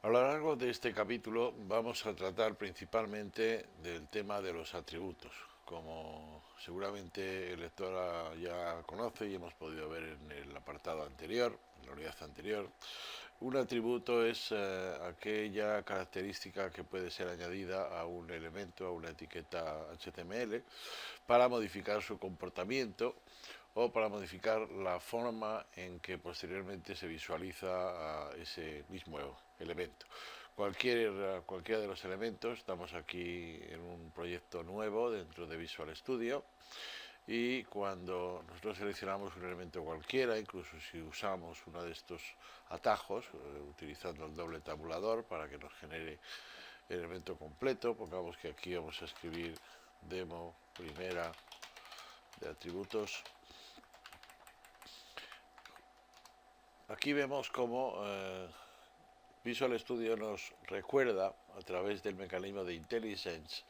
A lo largo de este capítulo vamos a tratar principalmente del tema de los atributos. Como seguramente el lector ya conoce y hemos podido ver en el apartado anterior, en la unidad anterior, un atributo es aquella característica que puede ser añadida a un elemento, a una etiqueta HTML, para modificar su comportamiento o para modificar la forma en que posteriormente se visualiza ese mismo elemento. Cualquiera de los elementos, estamos aquí en un proyecto nuevo dentro de Visual Studio, y cuando nosotros seleccionamos un elemento cualquiera, incluso si usamos uno de estos atajos, utilizando el doble tabulador para que nos genere el elemento completo, pongamos que aquí vamos a escribir demo primera de atributos. Aquí vemos cómo Visual Studio nos recuerda a través del mecanismo de IntelliSense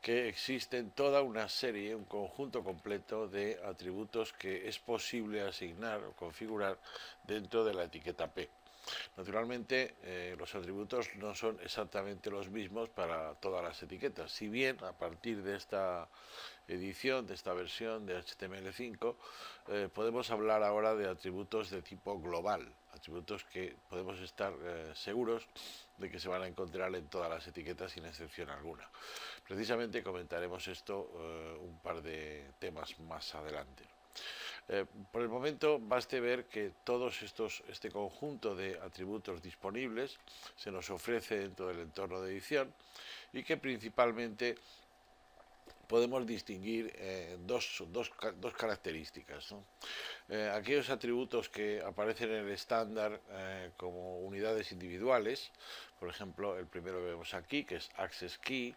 que existen toda una serie, un conjunto completo de atributos que es posible asignar o configurar dentro de la etiqueta P. Naturalmente, los atributos no son exactamente los mismos para todas las etiquetas, si bien a partir de esta edición, de esta versión de HTML5, podemos hablar ahora de atributos de tipo global, atributos que podemos estar seguros de que se van a encontrar en todas las etiquetas sin excepción alguna. Precisamente comentaremos esto un par de temas más adelante. Por el momento baste ver que este conjunto de atributos disponibles se nos ofrece dentro del entorno de edición y que principalmente podemos distinguir dos características, ¿no? Aquellos atributos que aparecen en el estándar como unidades individuales, por ejemplo, el primero que vemos aquí, que es Access Key,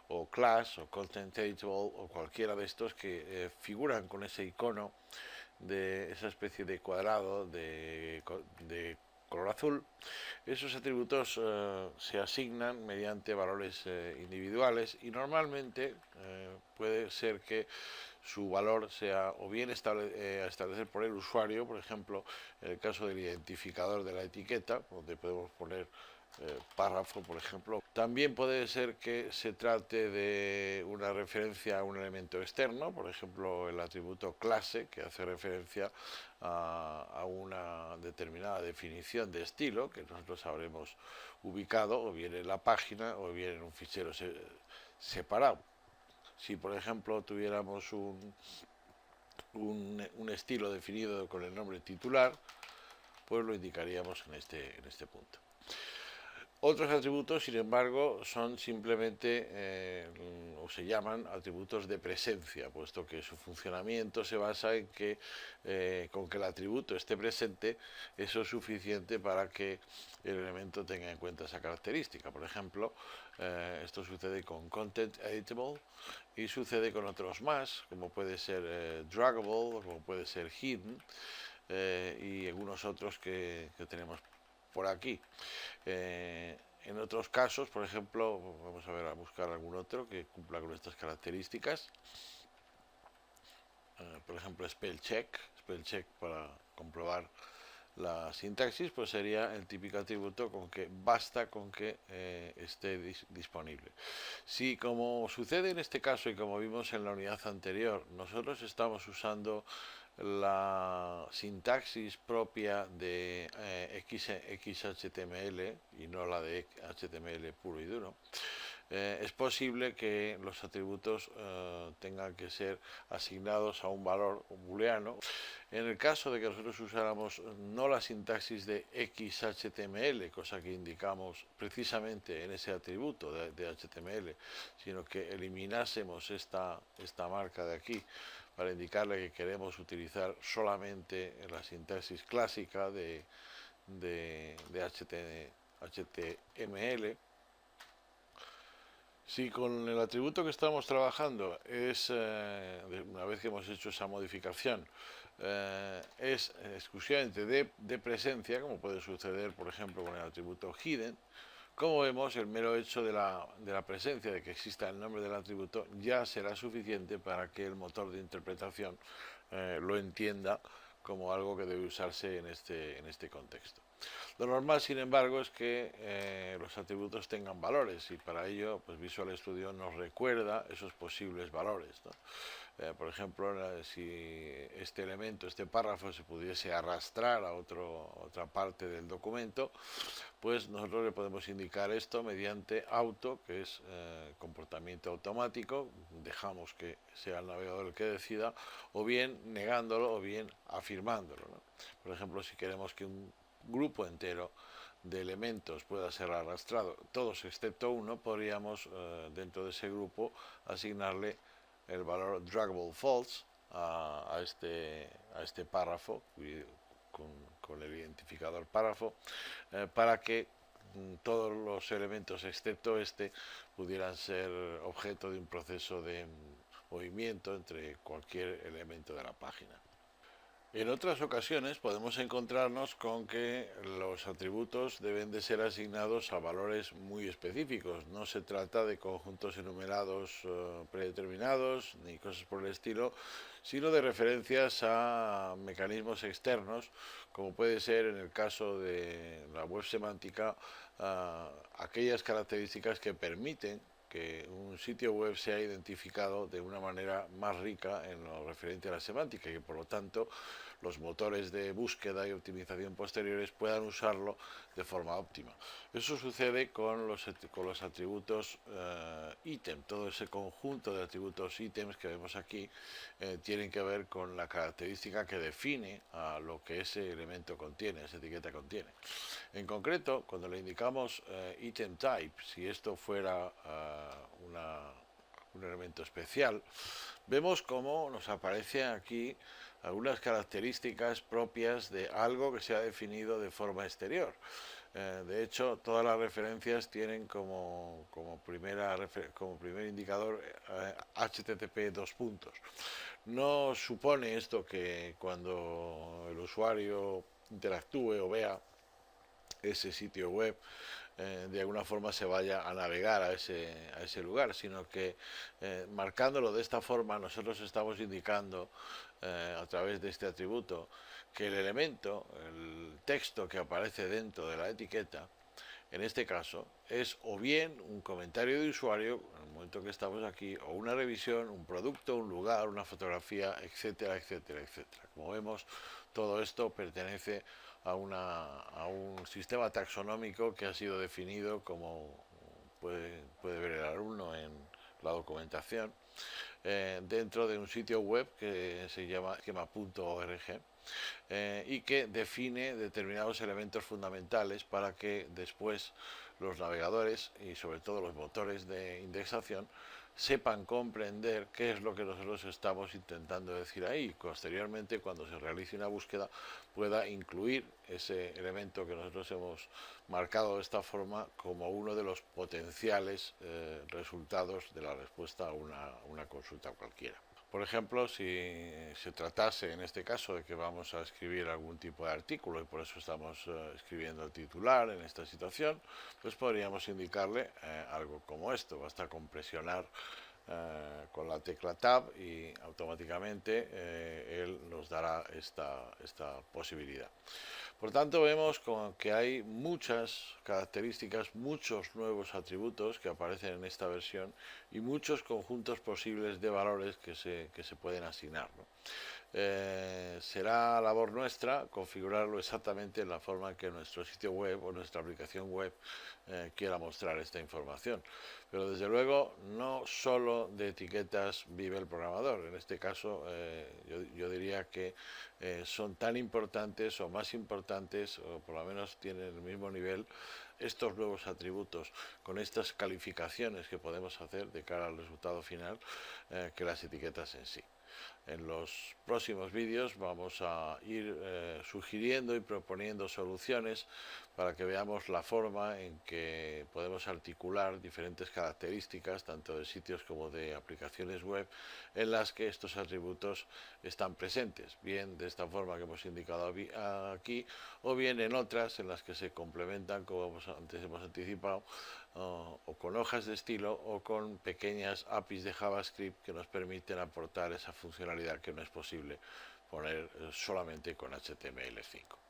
o Class, o Content Table, o cualquiera de estos que figuran con ese icono de esa especie de cuadrado de color azul. Esos atributos se asignan mediante valores individuales y normalmente puede ser que su valor sea o bien establecer por el usuario, por ejemplo, en el caso del identificador de la etiqueta, donde podemos poner párrafo, por ejemplo. También puede ser que se trate de una referencia a un elemento externo, por ejemplo, el atributo clase, que hace referencia a una determinada definición de estilo que nosotros habremos ubicado o bien en la página o bien en un fichero separado. Si, por ejemplo, tuviéramos un estilo definido con el nombre titular, pues lo indicaríamos en este punto. Otros atributos, sin embargo, son simplemente o se llaman atributos de presencia, puesto que su funcionamiento se basa en que con que el atributo esté presente, eso es suficiente para que el elemento tenga en cuenta esa característica. Por ejemplo, esto sucede con Content Editable y sucede con otros más, como puede ser Draggable, como puede ser Hidden, y algunos otros que tenemos por aquí. En otros casos, por ejemplo, vamos a buscar algún otro que cumpla con estas características. Por ejemplo, spell check para comprobar la sintaxis, pues sería el típico atributo con que basta con que esté disponible. Si, como sucede en este caso y como vimos en la unidad anterior, nosotros estamos usando la sintaxis propia de XHTML y no la de HTML puro y duro, es posible que los atributos tengan que ser asignados a un valor booleano. En el caso de que nosotros usáramos no la sintaxis de XHTML, cosa que indicamos precisamente en ese atributo de HTML, sino que eliminásemos esta marca de aquí para indicarle que queremos utilizar solamente la sintaxis clásica de HTML. Si con el atributo que estamos trabajando es, una vez que hemos hecho esa modificación, es exclusivamente de presencia, como puede suceder, por ejemplo, con el atributo hidden, como vemos, el mero hecho de la presencia, de que exista el nombre del atributo, ya será suficiente para que el motor de interpretación lo entienda como algo que debe usarse en este contexto. Lo normal, sin embargo, es que los atributos tengan valores, y para ello pues Visual Studio nos recuerda esos posibles valores, ¿no? Por ejemplo, si este elemento, este párrafo, se pudiese arrastrar a otra parte del documento, pues nosotros le podemos indicar esto mediante auto, que es comportamiento automático. Dejamos que sea el navegador el que decida, o bien negándolo o bien afirmándolo, ¿no? Por ejemplo, si queremos que un grupo entero de elementos pueda ser arrastrado, todos excepto uno, podríamos dentro de ese grupo asignarle el valor draggable false a este párrafo con, con el identificador párrafo, para que todos los elementos excepto este pudieran ser objeto de un proceso de movimiento entre cualquier elemento de la página. En otras ocasiones podemos encontrarnos con que los atributos deben de ser asignados a valores muy específicos. No se trata de conjuntos enumerados predeterminados ni cosas por el estilo, sino de referencias a mecanismos externos, como puede ser en el caso de la web semántica, aquellas características que permiten que un sitio web sea identificado de una manera más rica en lo referente a la semántica, y que por lo tanto los motores de búsqueda y optimización posteriores puedan usarlo de forma óptima. Eso sucede con los atributos ítem. Todo ese conjunto de atributos ítems que vemos aquí tienen que ver con la característica que define a lo que ese elemento contiene, esa etiqueta contiene. En concreto, cuando le indicamos item type, si esto fuera un elemento especial, vemos cómo nos aparece aquí algunas características propias de algo que se ha definido de forma exterior. De hecho, todas las referencias tienen como primer indicador HTTP : No supone esto que cuando el usuario interactúe o vea ese sitio web de alguna forma se vaya a navegar a ese lugar, sino que marcándolo de esta forma nosotros estamos indicando a través de este atributo que el elemento, el texto que aparece dentro de la etiqueta, en este caso es o bien un comentario de usuario en el momento que estamos aquí, o una revisión, un producto, un lugar, una fotografía, etcétera, etcétera, etcétera. Como vemos, todo esto pertenece a un sistema taxonómico que ha sido definido, como puede ver el alumno en la documentación, dentro de un sitio web que se llama esquema.org, y que define determinados elementos fundamentales para que después los navegadores y sobre todo los motores de indexación sepan comprender qué es lo que nosotros estamos intentando decir ahí. Posteriormente, cuando se realice una búsqueda, pueda incluir ese elemento que nosotros hemos marcado de esta forma como uno de los potenciales resultados de la respuesta a una consulta cualquiera. Por ejemplo, si se tratase en este caso de que vamos a escribir algún tipo de artículo y por eso estamos escribiendo el titular en esta situación, pues podríamos indicarle algo como esto. Basta con presionar con la tecla Tab y automáticamente él nos dará esta posibilidad. Por tanto, vemos que hay muchas características, muchos nuevos atributos que aparecen en esta versión y muchos conjuntos posibles de valores que se pueden asignar, ¿no? Será labor nuestra configurarlo exactamente en la forma que nuestro sitio web o nuestra aplicación web quiera mostrar esta información. Pero desde luego no solo de etiquetas vive el programador. En este caso yo diría que son tan importantes o más importantes, o por lo menos tienen el mismo nivel, estos nuevos atributos con estas calificaciones que podemos hacer de cara al resultado final que las etiquetas en sí. En los próximos vídeos vamos a ir sugiriendo y proponiendo soluciones para que veamos la forma en que podemos articular diferentes características, tanto de sitios como de aplicaciones web, en las que estos atributos están presentes, bien de esta forma que hemos indicado aquí, o bien en otras en las que se complementan, como antes hemos anticipado, o con hojas de estilo o con pequeñas APIs de JavaScript que nos permiten aportar esa funcionalidad que no es posible poner solamente con HTML5.